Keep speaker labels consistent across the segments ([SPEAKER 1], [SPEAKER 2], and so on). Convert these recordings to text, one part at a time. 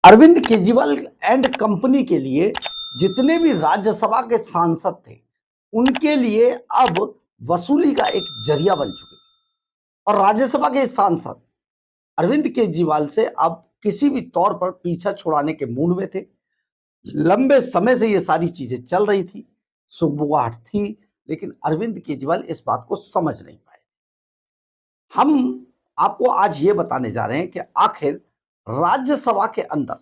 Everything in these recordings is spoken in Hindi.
[SPEAKER 1] अरविंद केजरीवाल एंड कंपनी के लिए जितने भी राज्यसभा के सांसद थे उनके लिए अब वसूली का एक जरिया बन चुके हैं। और राज्यसभा के सांसद अरविंद केजरीवाल से अब किसी भी तौर पर पीछा छुड़ाने के मूड में थे। लंबे समय से ये सारी चीजें चल रही थी, सुगबुगाहट थी, लेकिन अरविंद केजरीवाल इस बात को समझ नहीं पाए। हम आपको आज ये बताने जा रहे हैं कि आखिर राज्यसभा के अंदर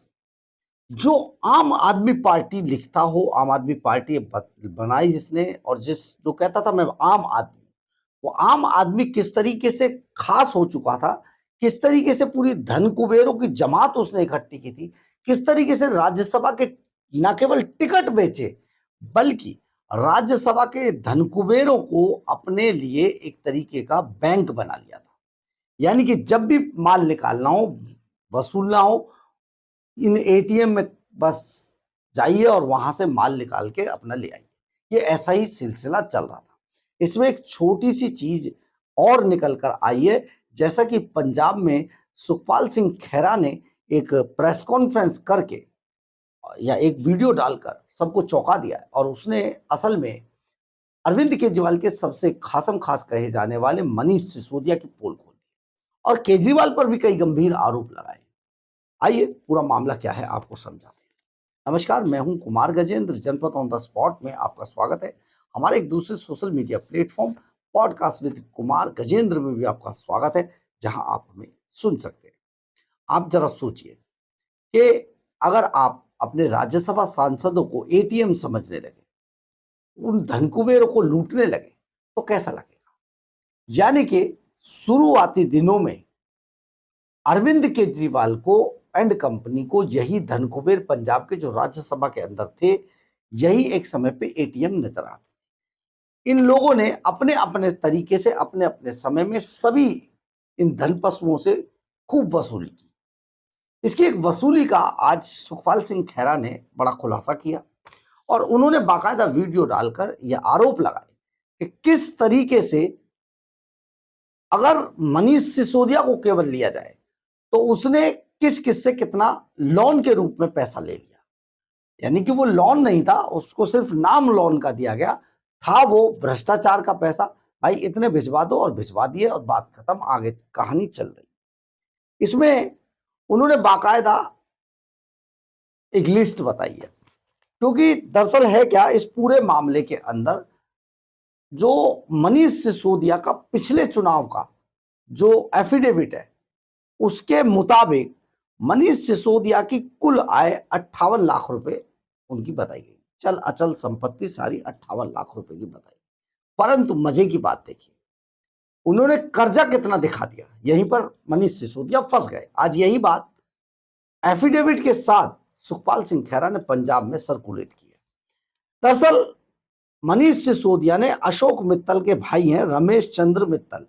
[SPEAKER 1] जो आम आदमी पार्टी लिखता हो, आम आदमी पार्टी बनाई जिसने, और जो कहता था मैं आम आदमी, वो आम आदमी किस तरीके से खास हो चुका था, किस तरीके से पूरी धन कुबेरों की जमात उसने इकट्ठी की थी, किस तरीके से राज्यसभा के न केवल टिकट बेचे बल्कि राज्यसभा के धन कुबेरों को अपने लिए एक तरीके का बैंक बना लिया था। यानी कि जब भी माल निकालना हो, वसूलना हो, इन एटीएम में बस जाइए और वहां से माल निकाल के अपना ले आइए। ये ऐसा ही सिलसिला चल रहा था। इसमें एक छोटी सी चीज और निकल कर आई है, जैसा कि पंजाब में सुखपाल सिंह खैरा ने एक प्रेस कॉन्फ्रेंस करके या एक वीडियो डालकर सबको चौंका दिया है। और उसने असल में अरविंद केजरीवाल के सबसे खासम खास कहे जाने वाले मनीष सिसोदिया की पोल खोल दी और केजरीवाल पर भी कई गंभीर आरोप लगाए। आइए पूरा मामला क्या है आपको समझाते हैं। नमस्कार, मैं हूं कुमार गजेंद्र। जनपद ऑन द स्पॉट में आपका स्वागत है। हमारे एक दूसरे social media platform podcast with Kumar Gajendra में भी आपका स्वागत है, जहां आप हमें सुन सकते हैं। आप जरा सोचिए कि अगर आप अपने राज्यसभा सांसदों को एटीएम समझने लगे, उन धनकुबेरों को लूटने लगे, तो कैसा लगेगा। यानी कि शुरुआती दिनों में अरविंद केजरीवाल को एंड कंपनी को यही धनकुबेर पंजाब के जो राज्यसभा के अंदर थे, यही एक समय पे एटीएम नजर आते। इन लोगों ने अपने अपने तरीके से अपने अपने समय में सभी इन धन पशुओं से खूब वसूली की। इसकी एक वसूली का आज सुखपाल सिंह खैरा ने बड़ा खुलासा किया और उन्होंने बाकायदा वीडियो डालकर यह आरोप लगाए कि किस तरीके से अगर मनीष सिसोदिया को केवल लिया जाए तो उसने किस किस से कितना लोन के रूप में पैसा ले लिया। यानी कि वो लोन नहीं था, उसको सिर्फ नाम लोन का दिया गया था, वो भ्रष्टाचार का पैसा। भाई इतने भिजवा दो और भिजवा दिए और बात खत्म, आगे कहानी चल रही। इसमें उन्होंने बाकायदा एक लिस्ट बताई है, क्योंकि दरअसल है क्या, इस पूरे मामले के अंदर जो मनीष सिसोदिया का पिछले चुनाव का जो एफिडेविट है, उसके मुताबिक मनीष सिसोदिया की कुल आय 58 लाख रुपए उनकी बताई गई। चल अचल संपत्ति सारी 58 लाख रुपए की बताई। परंतु मजे की बात देखिए, उन्होंने कर्जा कितना दिखा दिया, यहीं पर मनीष सिसोदिया फंस गए। आज यही बात एफिडेविट के साथ सुखपाल सिंह खैरा ने पंजाब में सर्कुलेट की है। दरअसल मनीष सिसोदिया ने अशोक मित्तल के भाई हैं रमेश चंद्र मित्तल।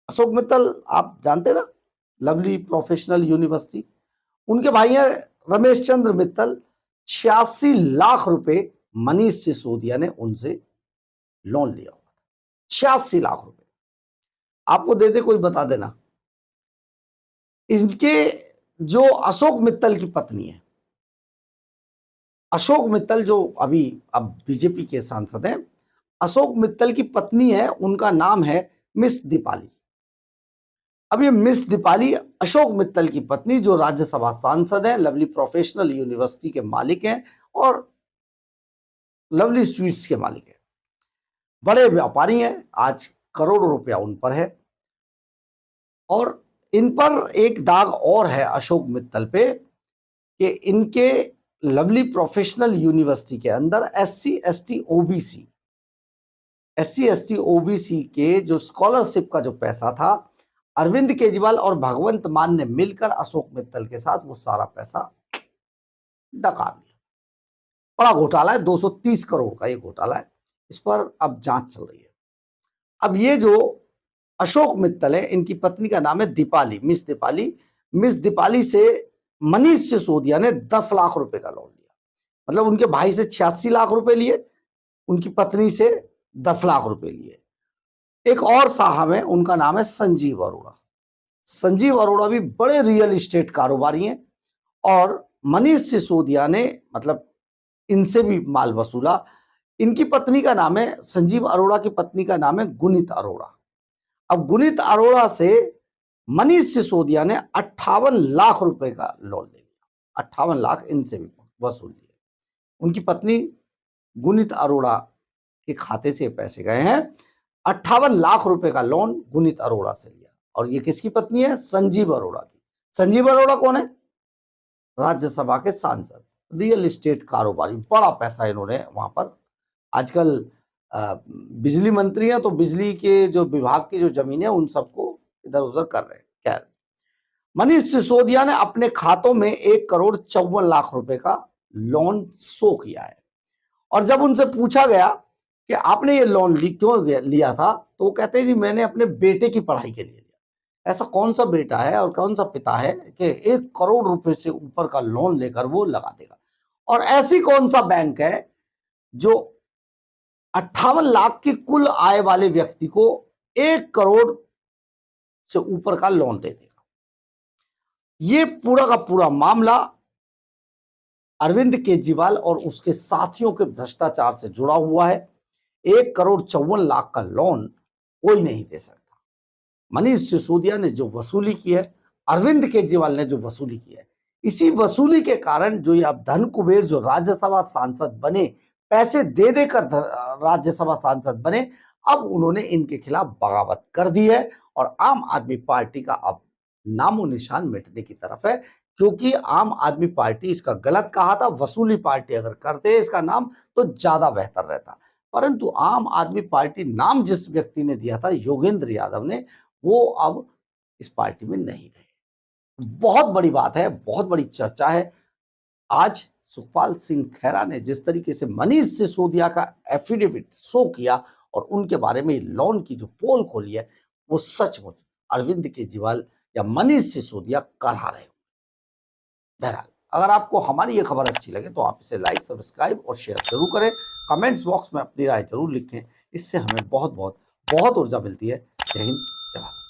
[SPEAKER 1] अशोक मित्तल आप जानते ना, लवली प्रोफेशनल यूनिवर्सिटी, उनके भाई हैं रमेश चंद्र मित्तल। 86 लाख रुपए मनीष सिसोदिया ने उनसे लोन लिया हुआ था। 86 लाख रुपए आपको दे दे कोई, बता देना। इनके जो अशोक मित्तल की पत्नी है, अशोक मित्तल जो अभी अब बीजेपी के सांसद हैं, अशोक मित्तल की पत्नी है, उनका नाम है मिस दीपाली। अब ये मिस दीपाली अशोक मित्तल की पत्नी जो राज्यसभा सांसद है, लवली प्रोफेशनल यूनिवर्सिटी के मालिक हैं और लवली स्वीट्स के मालिक हैं, बड़े व्यापारी हैं। आज करोड़ों रुपया उन पर है। और इन पर एक दाग और है अशोक मित्तल पे कि इनके लवली प्रोफेशनल यूनिवर्सिटी के अंदर एससी एसटी ओबीसी के जो स्कॉलरशिप का जो पैसा था, अरविंद केजरीवाल और भगवंत मान ने मिलकर अशोक मित्तल के साथ वो सारा पैसा डकार दिया। बड़ा घोटाला है, 230 करोड़ का ये घोटाला है। इस पर अब जांच चल रही है। अब ये जो अशोक मित्तल है, इनकी पत्नी का नाम है दीपाली, मिस दीपाली। मिस दीपाली से मनीष सिसोदिया ने 10 लाख रुपए का लोन लिया। मतलब उनके भाई से 86 लाख रुपए लिए, उनकी पत्नी से 10 लाख रुपए लिए। एक और साहब है, उनका नाम है संजीव अरोड़ा। संजीव अरोड़ा भी बड़े रियल एस्टेट कारोबारी हैं और मनीष सिसोदिया ने मतलब इनसे भी माल वसूला। इनकी पत्नी का नाम है, संजीव अरोड़ा की पत्नी का नाम है गुनीत अरोड़ा। अब गुनीत अरोड़ा से मनीष सिसोदिया ने 58 लाख रुपए का लोन ले लिया। 58 लाख इनसे भी वसूल लिए। उनकी पत्नी गुनीत अरोड़ा के खाते से पैसे गए हैं। 58 लाख रुपए का लोन गुनीत अरोड़ा से लिया। और ये किसकी पत्नी है? संजीव अरोड़ा की। संजीव अरोड़ा कौन है? राज्यसभा के सांसद, रियल एस्टेट कारोबारी, बड़ा पैसा इन्होंने वहां पर। आजकल बिजली मंत्री हैं तो बिजली के जो विभाग की जो जमीन है उन सबको इधर उधर कर रहे हैं। खैर, मनीष सिसोदिया ने अपने खातों में 1,54,00,000 रुपए का लोन शो किया है। और जब उनसे पूछा गया कि आपने ये लोन क्यों लिया था, तो वो कहते हैं जी मैंने अपने बेटे की पढ़ाई के लिए लिया। ऐसा कौन सा बेटा है और कौन सा पिता है कि 1 करोड़ रुपए से ऊपर का लोन लेकर वो लगा देगा? और ऐसी कौन सा बैंक है जो 58 लाख की कुल आय वाले व्यक्ति को 1 करोड़ से ऊपर का लोन दे देगा? ये पूरा का पूरा मामला अरविंद केजरीवाल और उसके साथियों के भ्रष्टाचार से जुड़ा हुआ है। 1,54,00,000 का लोन कोई नहीं दे सकता। मनीष सिसोदिया ने जो वसूली की है, अरविंद केजरीवाल ने जो वसूली की है, इसी वसूली के कारण जो ये अब धन कुबेर जो राज्यसभा सांसद बने, पैसे दे देकर राज्यसभा सांसद बने, अब उन्होंने इनके खिलाफ बगावत कर दी है और आम आदमी पार्टी का अब नामो निशान मिटने की तरफ है। क्योंकि आम आदमी पार्टी इसका गलत कहा था, वसूली पार्टी अगर करते इसका नाम तो ज्यादा बेहतर रहता। परंतु आम आदमी पार्टी नाम जिस व्यक्ति ने दिया था, योगेंद्र यादव ने, वो अब इस पार्टी में नहीं रहे। बहुत बड़ी बात है, बहुत बड़ी चर्चा है। आज सुखपाल सिंह खैरा ने जिस तरीके से मनीष सिसोदिया का एफिडेविट शो किया और उनके बारे में लोन की जो पोल खोली है, वो सचमुच अरविंद केजरीवाल या मनीष सिसोदिया करा रहे हो। बहरहाल, अगर आपको हमारी ये खबर अच्छी लगे तो आप इसे लाइक, सब्सक्राइब और शेयर जरूर करें। कमेंट्स बॉक्स में अपनी राय जरूर लिखें। इससे हमें बहुत बहुत बहुत ऊर्जा मिलती है। जय हिंद, जय भारत।